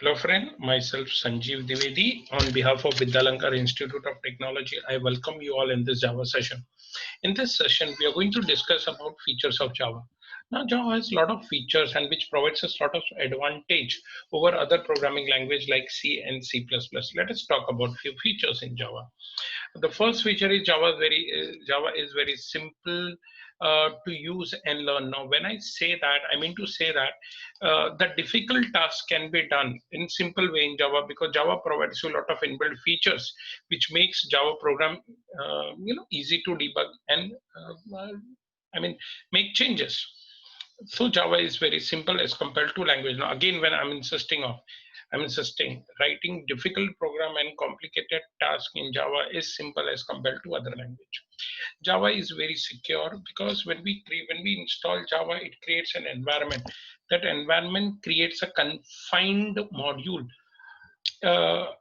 Hello friend, myself Sanjeev Dwivedi on behalf of Vidyalankar Institute of Technology. I welcome you all in this Java session. In this session, we are going to discuss about features of Java. Now, Java has a lot of features and which provides us a lot of advantage over other programming language like C and C++. Let us talk about few features in Java. The first feature is Java is very simple to use and learn. Now, when I say that, I mean to say that the difficult task can be done in simple way in Java because Java provides you a lot of inbuilt features, which makes Java program easy to debug and I mean make changes. So Java is very simple as compared to language. Now, again, when I'm insisting writing difficult program and complicated task in Java is simple as compared to other language. Java is very secure because when we install Java, it creates an environment. That environment creates a confined module. Uh,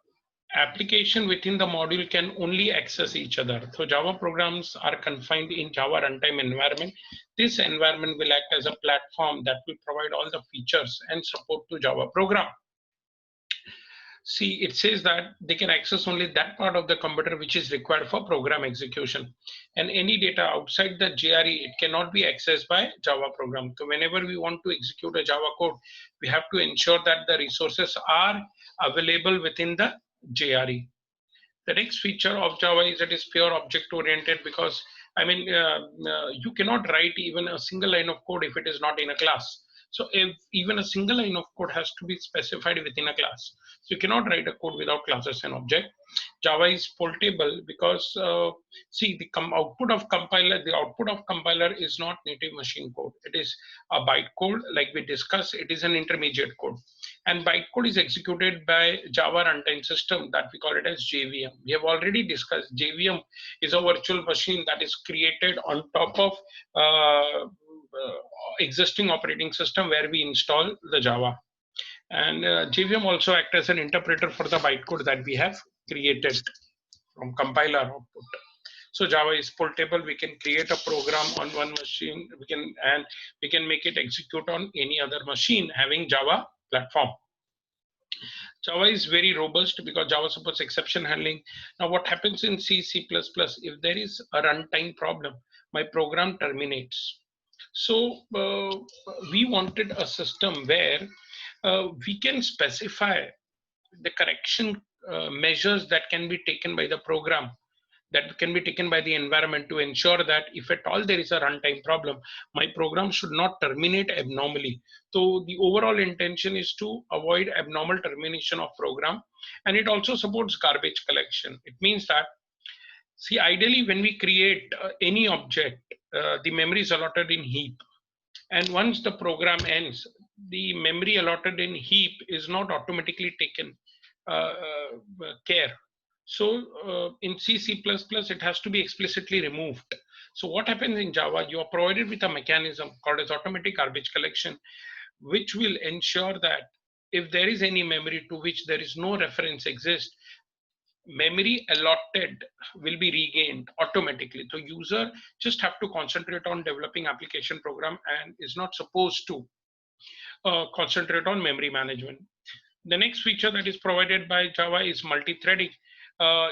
Application within the module can only access each other. So Java programs are confined in Java runtime environment. This environment will act as a platform that will provide all the features and support to Java program. See, it says that they can access only that part of the computer which is required for program execution. And any data outside the JRE, it cannot be accessed by Java program. So whenever we want to execute a Java code, we have to ensure that the resources are available within the JRE. The next feature of Java is it is pure object oriented because you cannot write even a single line of code if it is not in a class. So if even a single line of code has to be specified within a class. So you cannot write a code without classes and object. Java is portable because see the output of compiler is not native machine code. It is a bytecode like we discussed. It is an intermediate code. And bytecode is executed by Java runtime system that we call it as JVM. We have already discussed JVM is a virtual machine that is created on top of existing operating system where we install the Java. And JVM also acts as an interpreter for the bytecode that we have created from compiler output. So Java is portable. We can create a program on one machine. We can make it execute on any other machine having Java platform. Java is very robust because Java supports exception handling. Now, what happens in C, C++, if there is a runtime problem, my program terminates. So we wanted a system where we can specify the correction measures that can be taken by the program, that can be taken by the environment to ensure that if at all there is a runtime problem, my program should not terminate abnormally. So the overall intention is to avoid abnormal termination of program, and it also supports garbage collection. It means that, see, ideally when we create any object, the memory is allotted in heap. And once the program ends, the memory allotted in heap is not automatically taken care. So in C, C++, it has to be explicitly removed. So what happens in Java, you are provided with a mechanism called as automatic garbage collection, which will ensure that if there is any memory to which there is no reference exist, memory allotted will be regained automatically. So user just have to concentrate on developing application program and is not supposed to concentrate on memory management. The next feature that is provided by Java is multi-threading.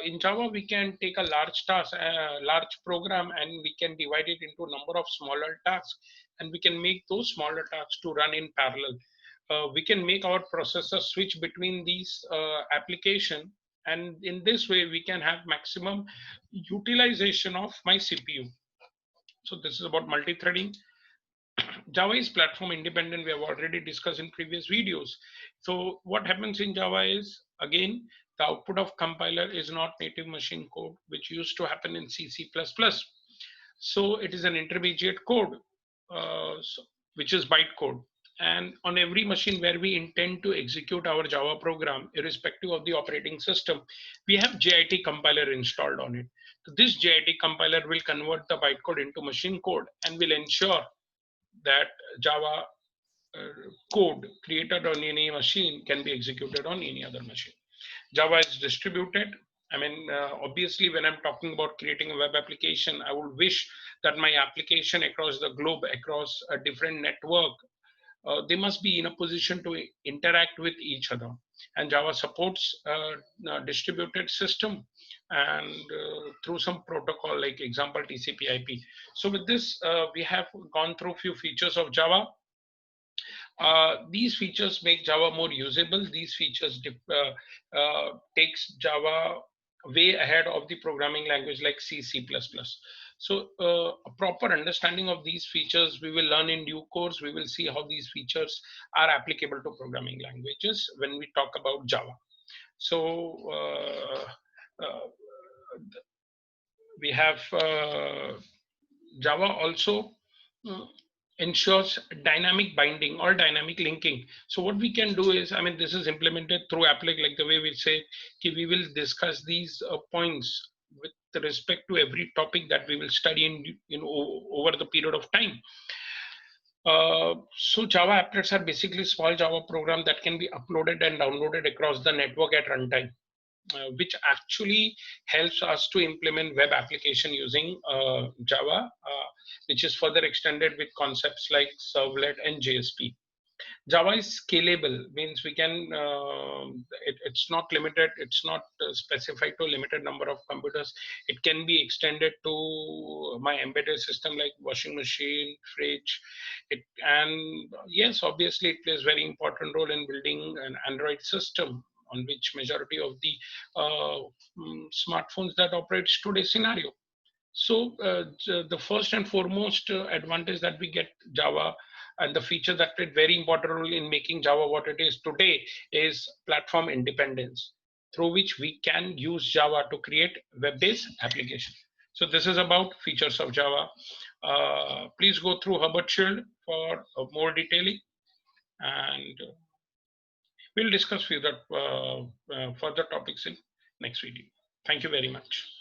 In Java, we can take a large task, a large program, and we can divide it into a number of smaller tasks, and we can make those smaller tasks to run in parallel. We can make our processor switch between these application, and in this way, we can have maximum utilization of my CPU. So this is about multi-threading. Java is platform independent. We have already discussed in previous videos. So what happens in Java is, again, the output of compiler is not native machine code, which used to happen in C, C++. So it is an intermediate code, which is bytecode. And on every machine where we intend to execute our Java program, irrespective of the operating system, we have JIT compiler installed on it. So this JIT compiler will convert the bytecode into machine code and will ensure that Java code created on any machine can be executed on any other machine. Java is distributed. Obviously, when I'm talking about creating a web application, I would wish that my application across the globe, across a different network, they must be in a position to interact with each other. And Java supports distributed system and through some protocol like example TCP/IP. So with this, we have gone through few features of Java. These features make Java more usable. These features takes Java way ahead of the programming language like C, C++. So a proper understanding of these features we will learn in due course. We will see how these features are applicable to programming languages when we talk about Java. So we have Java also uh, ensures dynamic binding or dynamic linking. So what we can do is, I mean, this is implemented through applet, like the way we say, okay, we will discuss these points with respect to every topic that we will study in over the period of time. So Java applets are basically small Java program that can be uploaded and downloaded across the network at runtime. Which actually helps us to implement web application using Java, which is further extended with concepts like servlet and JSP. Java is scalable, means we can, it's not limited, it's not specified to a limited number of computers. It can be extended to my embedded system like washing machine, fridge. And yes, obviously it plays very important role in building an Android system on which majority of the smartphones that operates today's scenario. So the first and foremost advantage that we get Java and the feature that played very important role in making Java what it is today is platform independence, through which we can use Java to create web-based application. So this is about features of Java. Please go through Herbert Schild for more detailing, and we'll discuss further topics in next video. Thank you very much.